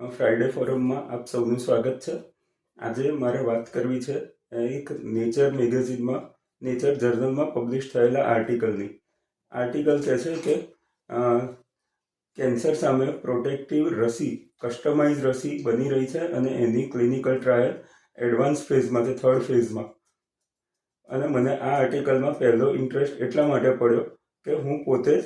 Friday ફોરમમાં આપ સૌનું સ્વાગત છે. આજે મારે વાત કરવી છે એક નેચર મેગેઝિનમાં, નેચર જર્નલમાં પબ્લિશ થયેલા આર્ટિકલની. આર્ટિકલ કહે છે કે કેન્સર સામે પ્રોટેક્ટિવ રસી, કસ્ટમાઇઝ રસી બની રહી છે અને એની ક્લિનિકલ ટ્રાયલ એડવાન્સ ફેઝમાં છે, 3rd ફેઝમાં. અને મને આ આર્ટિકલમાં પહેલો ઇન્ટરેસ્ટ એટલા માટે પડ્યો કે હું પોતે જ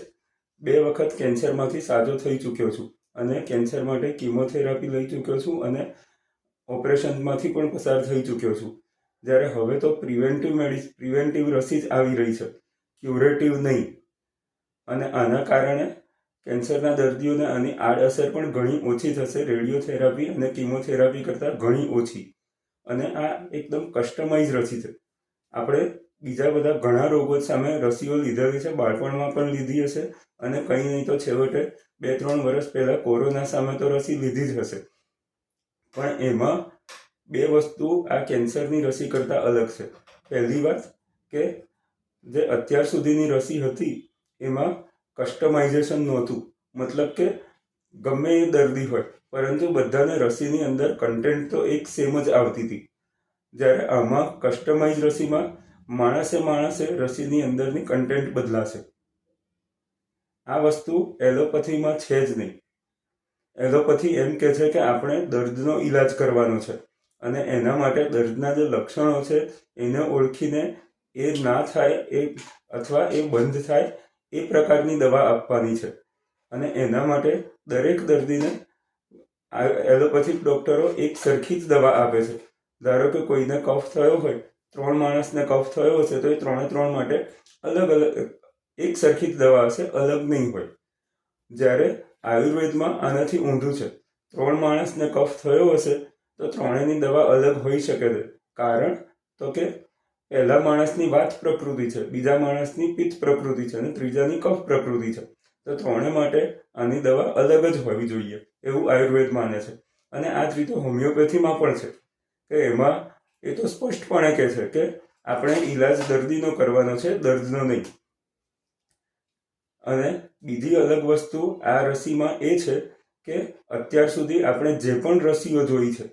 2 વખત કેન્સરમાંથી સાજો થઈ ચૂક્યો છું અને કેન્સર માટે કિમોથેરાપી લઈ ચૂક્યો છું અને ઓપરેશનમાંથી પણ પસાર થઈ ચૂક્યો છું. જ્યારે હવે તો પ્રિવેન્ટિવ રસી જ આવી રહી છે, ક્યુરેટિવ નહીં. અને આના કારણે કેન્સરના દર્દીઓને આની આડઅસર પણ ઘણી ઓછી થશે, રેડિયોથેરાપી અને કિમોથેરાપી કરતાં ઘણી ઓછી. અને આ એકદમ કસ્ટમાઇઝ રસી છે. આપણે બીજા બધા ઘણા રોગો સામે રસીઓ લીધેલી છે, બાળપણમાં પણ લીધી હશે અને કંઈ નહીં તો છેવટે 2-3 વર્ષ પહેલાં કોરોના સામે તો રસી લીધી જ હશે. પણ એમાં 2 વસ્તુ આ કેન્સરની રસી કરતાં અલગ છે. પહેલી વાત કે જે અત્યાર સુધીની રસી હતી એમાં કસ્ટમાઇઝેશન નહોતું. મતલબ કે ગમે એ દર્દી હોય, પરંતુ બધાને રસીની અંદર કન્ટેન્ટ તો એક સેમ જ આવતી હતી. જ્યારે આમાં કસ્ટમાઇઝ રસીમાં માણસે રસીની અંદરની કન્ટેન્ટ બદલાશે. આ વસ્તુ એલોપેથીમાં છે જ નહીં. એલોપેથી એમ કહે છે કે આપણે દર્દનો ઈલાજ કરવાનો છે અને એના માટે દર્દના જે લક્ષણો છે એને ઓળખીને એ ના થાય અથવા એ બંધ થાય એ પ્રકારની દવા આપવાની છે. અને એના માટે દરેક દર્દીને એલોપેથિક ડૉક્ટરો એક સરખી જ દવા આપે છે. ધારો કે કોઈને કફ થયો હોય, 3 માણસને કફ થયો હશે તો એ 3 માટે અલગ એક સરખી જ દવા હશે, અલગ નહીં હોય. જ્યારે આયુર્વેદમાં આનાથી ઊંધું છે. 3 માણસને કફ થયો હશે તો 3ની દવા અલગ હોઈ શકે છે. કારણ તો કે પહેલા માણસની વાત પ્રકૃતિ છે, બીજા માણસની પિત્ત પ્રકૃતિ છે અને ત્રીજાની કફ પ્રકૃતિ છે. તો 3 માટે આની દવા અલગ જ હોવી જોઈએ એવું આયુર્વેદ માને છે. અને આ જ રીતે હોમિયોપેથીમાં પણ છે કે એમાં એ તો સ્પષ્ટપણે કહે છે કે આપણે ઈલાજ દર્દીનો કરવાનો છે, દર્દનો નહીં. અને બીજી અલગ વસ્તુ આ રસીમાં એ છે કે અત્યાર સુધી આપણે જે પણ રસીઓ જોઈ છે,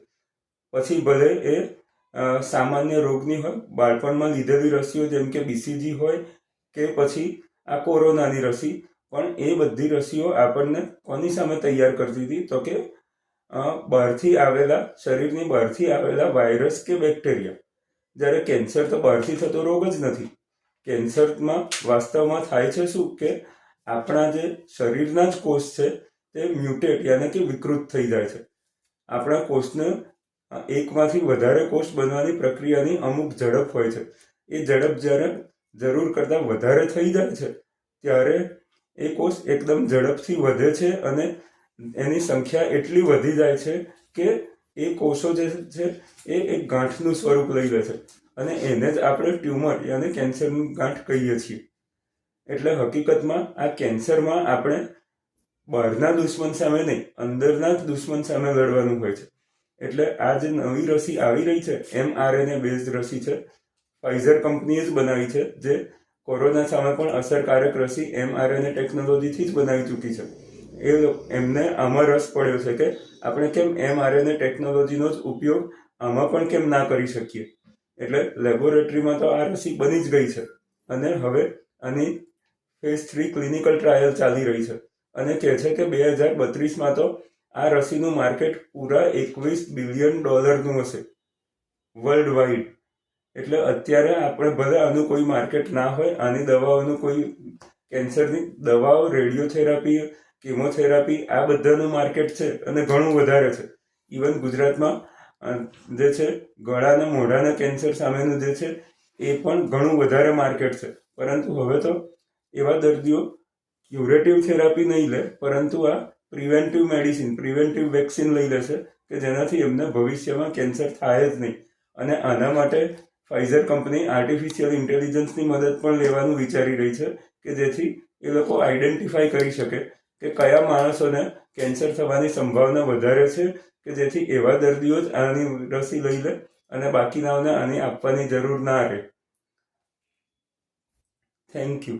પછી ભલે એ સામાન્ય રોગની હોય, બાળપણમાં લીધેલી રસીઓ જેમ કે BCG હોય કે પછી આ કોરોનાની રસી, પણ એ બધી રસીઓ આપણને કોની સામે તૈયાર કરતી હતી તો કે શરીરની બહારથી આવેલા વાયરસ કે બેક્ટેરિયા. જ્યારે કેન્સર તો બહારથી થતો રોગ જ નથી. કેન્સરમાં વાસ્તવમાં થાય છે શું કે આપણા જે શરીરના જ કોષ છે તે મ્યુટેટ યાની કે વિકૃત થઈ જાય છે. આપણા કોષને એકમાંથી વધારે કોષ બનવાની પ્રક્રિયાની અમુક ઝડપ હોય છે. એ ઝડપ જ્યારે જરૂર કરતાં વધારે થઈ જાય છે ત્યારે એ કોષ એકદમ ઝડપથી વધે છે અને એની સંખ્યા એટલી વધી જાય છે કે એ કોષો જે છે એ એક ગાંઠનું સ્વરૂપ લઈ લે છે અને એને જ આપણે ટ્યુમર યાની કેન્સરની ગાંઠ કહીએ છીએ. એટલે હકીકતમાં આ કેન્સરમાં આપણે બહારના દુશ્મન સામે નહીં, અંદરના જ દુશ્મન સામે લડવાનું હોય છે. એટલે આ જે નવી રસી આવી રહી છે, mRNA બેઝડ રસી છે, ફાઇઝર કંપનીએ જ બનાવી છે, જે કોરોના સામે પણ અસરકારક રસી mRNA ટેકનોલોજીથી જ બનાવી ચૂકી છે. એમને આમાં રસ પડ્યો છે કે આપણે કેમ mRNA ટેકનોલોજીનો જ ઉપયોગ આમાં પણ કેમ ના કરી શકીએ. એટલે લેબોરેટરીમાં તો આ રસી બની જ ગઈ છે અને હવે આની ફેઝ 3 ક્લિનિકલ ટ્રાયલ ચાલી રહી છે અને કહે છે કે 2032માં તો આ રસીનું માર્કેટ પૂરા $21 બિલિયન હશે વર્લ્ડ વાઇડ. એટલે અત્યારે આપણે ભલે આનું કોઈ માર્કેટ ના હોય, આની દવાઓનું કોઈ કેન્સરની દવાઓ, રેડિયોથેરાપી, કિમોથેરાપી આ બધાનું માર્કેટ છે અને ઘણું વધારે છે. ઇવન ગુજરાતમાં જે છે ગળાના મોઢાના કેન્સર સામેનું જે છે એ પણ ઘણું વધારે માર્કેટ છે. પરંતુ હવે તો એવા દર્દીઓ ક્યુરેટિવ થેરાપી નહીં લે, પરંતુ આ પ્રિવેન્ટિવ મેડિસિન, પ્રિવેન્ટિવ વેક્સિન લઈ લેશે કે જેનાથી એમને ભવિષ્યમાં કેન્સર થાય જ નહીં. અને આના માટે ફાઇઝર કંપની આર્ટિફિશિયલ ઇન્ટેલિજન્સની મદદ પણ લેવાનું વિચારી રહી છે કે જેથી એ લોકો આઈડેન્ટિફાઈ કરી શકે કે કયા માણસોને કેન્સર થવાની સંભાવના વધારે છે, કે જેથી એવા દર્દીઓ જ આની રસી લઈ લે અને બાકીનાઓને આની આપવાની જરૂર ના રહે. Thank you.